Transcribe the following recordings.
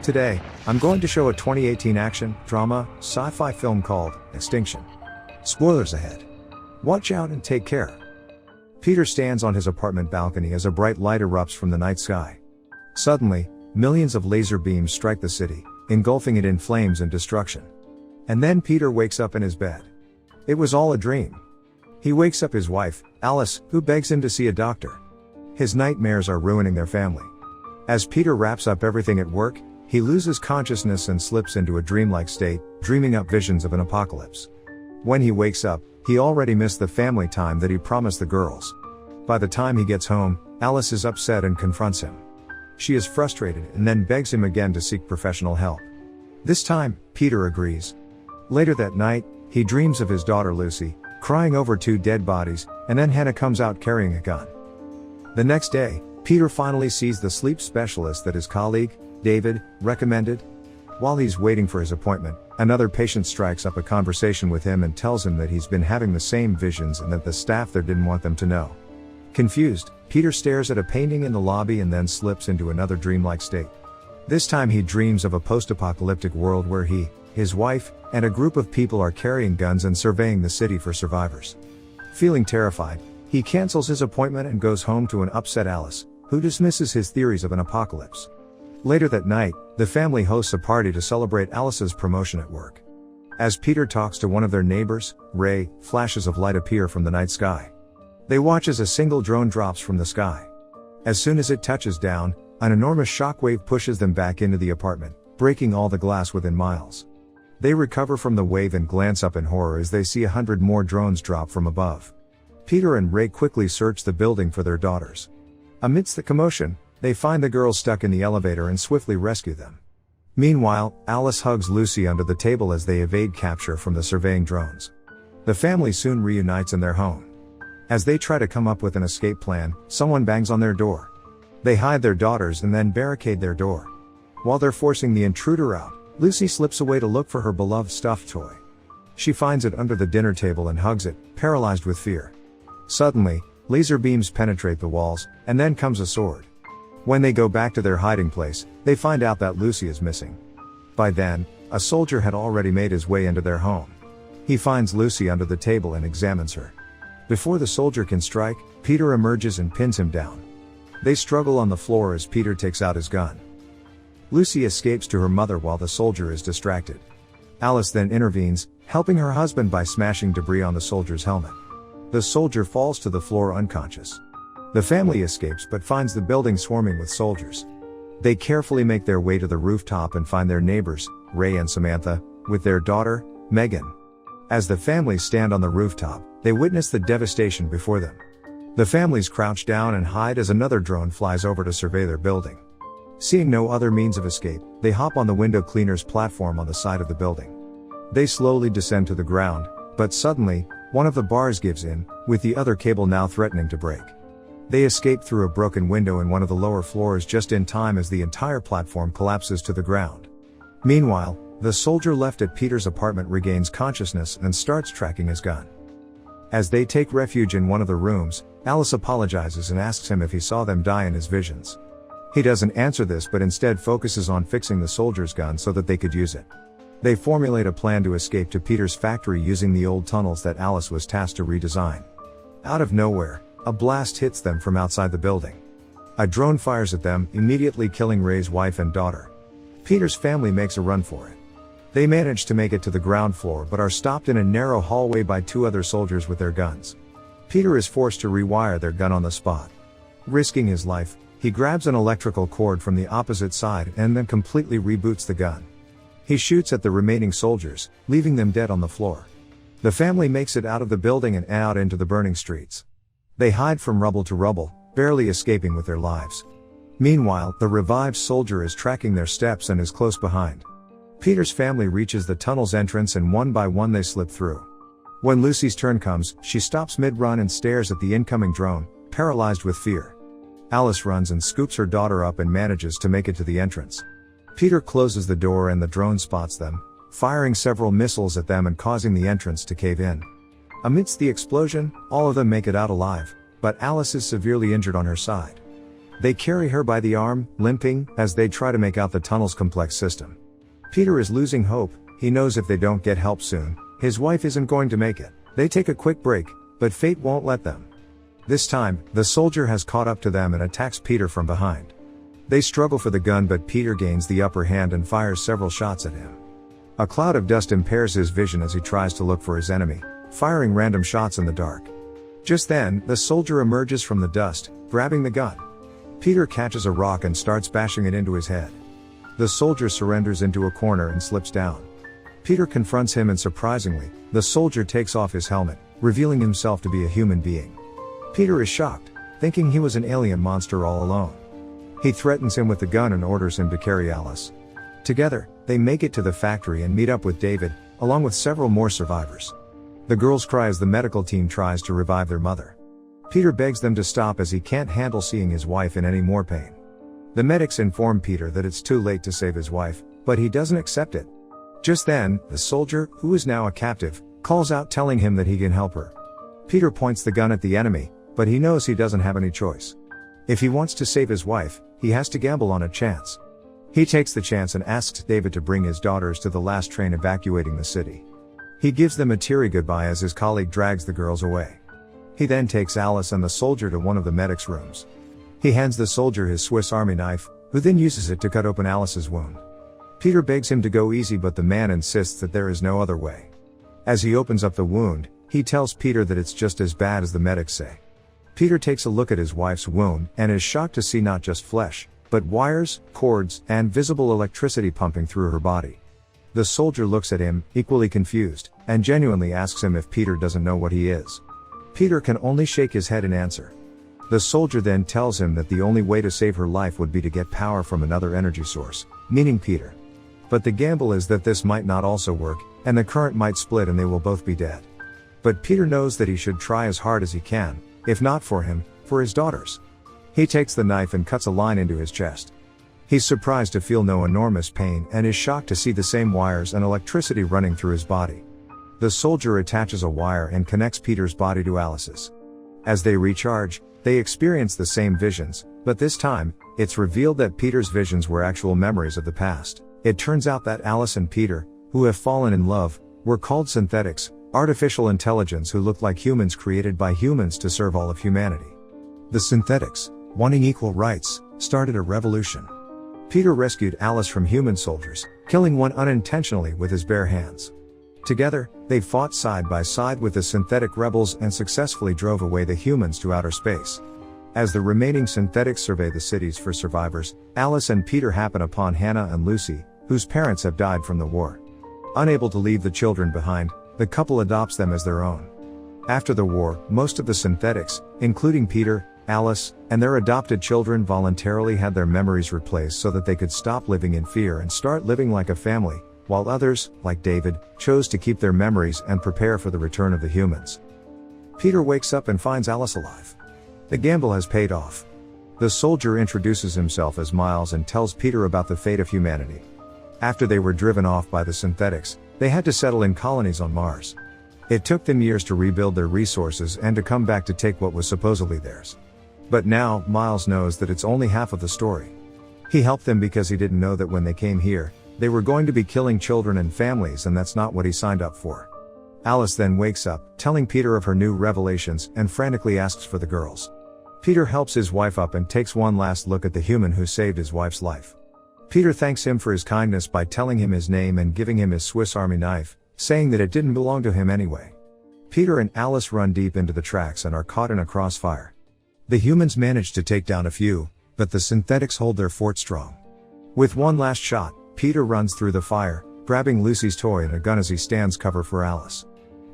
Today, I'm going to show a 2018 action, drama, sci-fi film called Extinction. Spoilers ahead. Watch out and take care. Peter stands on his apartment balcony as a bright light erupts from the night sky. Suddenly, millions of laser beams strike the city, engulfing it in flames and destruction. And then Peter wakes up in his bed. It was all a dream. He wakes up his wife, Alice, who begs him to see a doctor. His nightmares are ruining their family. As Peter wraps up everything at work, he loses consciousness and slips into a dreamlike state, dreaming up visions of an apocalypse. When he wakes up, he already missed the family time that he promised the girls. By the time he gets home, Alice is upset and confronts him. She is frustrated and then begs him again to seek professional help. This time, Peter agrees. Later that night, he dreams of his daughter Lucy, crying over two dead bodies, and then Hannah comes out carrying a gun. The next day, Peter finally sees the sleep specialist that his colleague, David, recommended. While he's waiting for his appointment, another patient strikes up a conversation with him and tells him that he's been having the same visions and that the staff there didn't want them to know. Confused, Peter stares at a painting in the lobby and then slips into another dreamlike state. This time he dreams of a post-apocalyptic world where he, his wife, and a group of people are carrying guns and surveying the city for survivors. Feeling terrified, he cancels his appointment and goes home to an upset Alice, who dismisses his theories of an apocalypse. Later that night, the family hosts a party to celebrate Alice's promotion at work. As Peter talks to one of their neighbors, Ray, flashes of light appear from the night sky. They watch as a single drone drops from the sky. As soon as it touches down, an enormous shockwave pushes them back into the apartment, breaking all the glass within miles. They recover from the wave and glance up in horror as they see 100 more drones drop from above. Peter and Ray quickly search the building for their daughters. Amidst the commotion, they find the girls stuck in the elevator and swiftly rescue them. Meanwhile, Alice hugs Lucy under the table as they evade capture from the surveying drones. The family soon reunites in their home. As they try to come up with an escape plan, someone bangs on their door. They hide their daughters and then barricade their door. While they're forcing the intruder out, Lucy slips away to look for her beloved stuffed toy. She finds it under the dinner table and hugs it, paralyzed with fear. Suddenly, laser beams penetrate the walls, and then comes a sword. When they go back to their hiding place, they find out that Lucy is missing. By then, a soldier had already made his way into their home. He finds Lucy under the table and examines her. Before the soldier can strike, Peter emerges and pins him down. They struggle on the floor as Peter takes out his gun. Lucy escapes to her mother while the soldier is distracted. Alice then intervenes, helping her husband by smashing debris on the soldier's helmet. The soldier falls to the floor unconscious. The family escapes but finds the building swarming with soldiers. They carefully make their way to the rooftop and find their neighbors, Ray and Samantha, with their daughter, Megan. As the families stand on the rooftop, they witness the devastation before them. The families crouch down and hide as another drone flies over to survey their building. Seeing no other means of escape, they hop on the window cleaner's platform on the side of the building. They slowly descend to the ground, but suddenly, one of the bars gives in, with the other cable now threatening to break. They escape through a broken window in one of the lower floors just in time as the entire platform collapses to the ground. Meanwhile, the soldier left at Peter's apartment regains consciousness and starts tracking his gun. As they take refuge in one of the rooms, Alice apologizes and asks him if he saw them die in his visions. He doesn't answer this but instead focuses on fixing the soldier's gun so that they could use it. They formulate a plan to escape to Peter's factory using the old tunnels that Alice was tasked to redesign. Out of nowhere, a blast hits them from outside the building. A drone fires at them, immediately killing Ray's wife and daughter. Peter's family makes a run for it. They manage to make it to the ground floor but are stopped in a narrow hallway by two other soldiers with their guns. Peter is forced to rewire their gun on the spot. Risking his life, he grabs an electrical cord from the opposite side and then completely reboots the gun. He shoots at the remaining soldiers, leaving them dead on the floor. The family makes it out of the building and out into the burning streets. They hide from rubble to rubble, barely escaping with their lives. Meanwhile, the revived soldier is tracking their steps and is close behind. Peter's family reaches the tunnel's entrance and one by one they slip through. When Lucy's turn comes, she stops mid-run and stares at the incoming drone, paralyzed with fear. Alice runs and scoops her daughter up and manages to make it to the entrance. Peter closes the door and the drone spots them, firing several missiles at them and causing the entrance to cave in. Amidst the explosion, all of them make it out alive, but Alice is severely injured on her side. They carry her by the arm, limping, as they try to make out the tunnel's complex system. Peter is losing hope. He knows if they don't get help soon, his wife isn't going to make it. They take a quick break, but fate won't let them. This time, the soldier has caught up to them and attacks Peter from behind. They struggle for the gun, but Peter gains the upper hand and fires several shots at him. A cloud of dust impairs his vision as he tries to look for his enemy, firing random shots in the dark. Just then, the soldier emerges from the dust, grabbing the gun. Peter catches a rock and starts bashing it into his head. The soldier surrenders into a corner and slips down. Peter confronts him and surprisingly, the soldier takes off his helmet, revealing himself to be a human being. Peter is shocked, thinking he was an alien monster all alone. He threatens him with the gun and orders him to carry Alice. Together, they make it to the factory and meet up with David, along with several more survivors. The girls cry as the medical team tries to revive their mother. Peter begs them to stop as he can't handle seeing his wife in any more pain. The medics inform Peter that it's too late to save his wife, but he doesn't accept it. Just then, the soldier, who is now a captive, calls out telling him that he can help her. Peter points the gun at the enemy, but he knows he doesn't have any choice. If he wants to save his wife, he has to gamble on a chance. He takes the chance and asks David to bring his daughters to the last train evacuating the city. He gives them a teary goodbye as his colleague drags the girls away. He then takes Alice and the soldier to one of the medics' rooms. He hands the soldier his Swiss Army knife, who then uses it to cut open Alice's wound. Peter begs him to go easy, but the man insists that there is no other way. As he opens up the wound, he tells Peter that it's just as bad as the medics say. Peter takes a look at his wife's wound and is shocked to see not just flesh, but wires, cords, and visible electricity pumping through her body. The soldier looks at him, equally confused, and genuinely asks him if Peter doesn't know what he is. Peter can only shake his head in answer. The soldier then tells him that the only way to save her life would be to get power from another energy source, meaning Peter. But the gamble is that this might not also work, and the current might split and they will both be dead. But Peter knows that he should try as hard as he can, if not for him, for his daughters. He takes the knife and cuts a line into his chest. He's surprised to feel no enormous pain and is shocked to see the same wires and electricity running through his body. The soldier attaches a wire and connects Peter's body to Alice's. As they recharge, they experience the same visions, but this time, it's revealed that Peter's visions were actual memories of the past. It turns out that Alice and Peter, who have fallen in love, were called synthetics, artificial intelligence who looked like humans created by humans to serve all of humanity. The synthetics, wanting equal rights, started a revolution. Peter rescued Alice from human soldiers, killing one unintentionally with his bare hands. Together, they fought side by side with the synthetic rebels and successfully drove away the humans to outer space. As the remaining synthetics survey the cities for survivors, Alice and Peter happen upon Hannah and Lucy, whose parents have died from the war. Unable to leave the children behind, the couple adopts them as their own. After the war, most of the synthetics, including Peter, Alice, and their adopted children voluntarily had their memories replaced so that they could stop living in fear and start living like a family, while others, like David, chose to keep their memories and prepare for the return of the humans. Peter wakes up and finds Alice alive. The gamble has paid off. The soldier introduces himself as Miles and tells Peter about the fate of humanity. After they were driven off by the synthetics, they had to settle in colonies on Mars. It took them years to rebuild their resources and to come back to take what was supposedly theirs. But now, Miles knows that it's only half of the story. He helped them because he didn't know that when they came here, they were going to be killing children and families, and that's not what he signed up for. Alice then wakes up, telling Peter of her new revelations, and frantically asks for the girls. Peter helps his wife up and takes one last look at the human who saved his wife's life. Peter thanks him for his kindness by telling him his name and giving him his Swiss Army knife, saying that it didn't belong to him anyway. Peter and Alice run deep into the tracks and are caught in a crossfire. The humans manage to take down a few, but the synthetics hold their fort strong. With one last shot, Peter runs through the fire, grabbing Lucy's toy and a gun as he stands cover for Alice.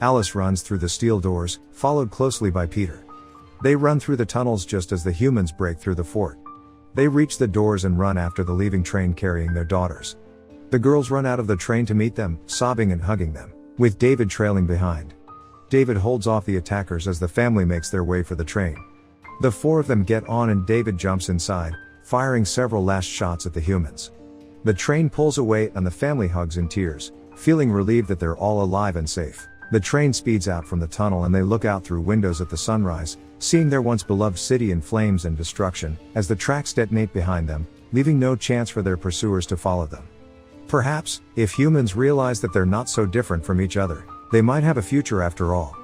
Alice runs through the steel doors, followed closely by Peter. They run through the tunnels just as the humans break through the fort. They reach the doors and run after the leaving train carrying their daughters. The girls run out of the train to meet them, sobbing and hugging them, with David trailing behind. David holds off the attackers as the family makes their way for the train. The four of them get on and David jumps inside, firing several last shots at the humans. The train pulls away and the family hugs in tears, feeling relieved that they're all alive and safe. The train speeds out from the tunnel and they look out through windows at the sunrise, seeing their once beloved city in flames and destruction, as the tracks detonate behind them, leaving no chance for their pursuers to follow them. Perhaps, if humans realize that they're not so different from each other, they might have a future after all.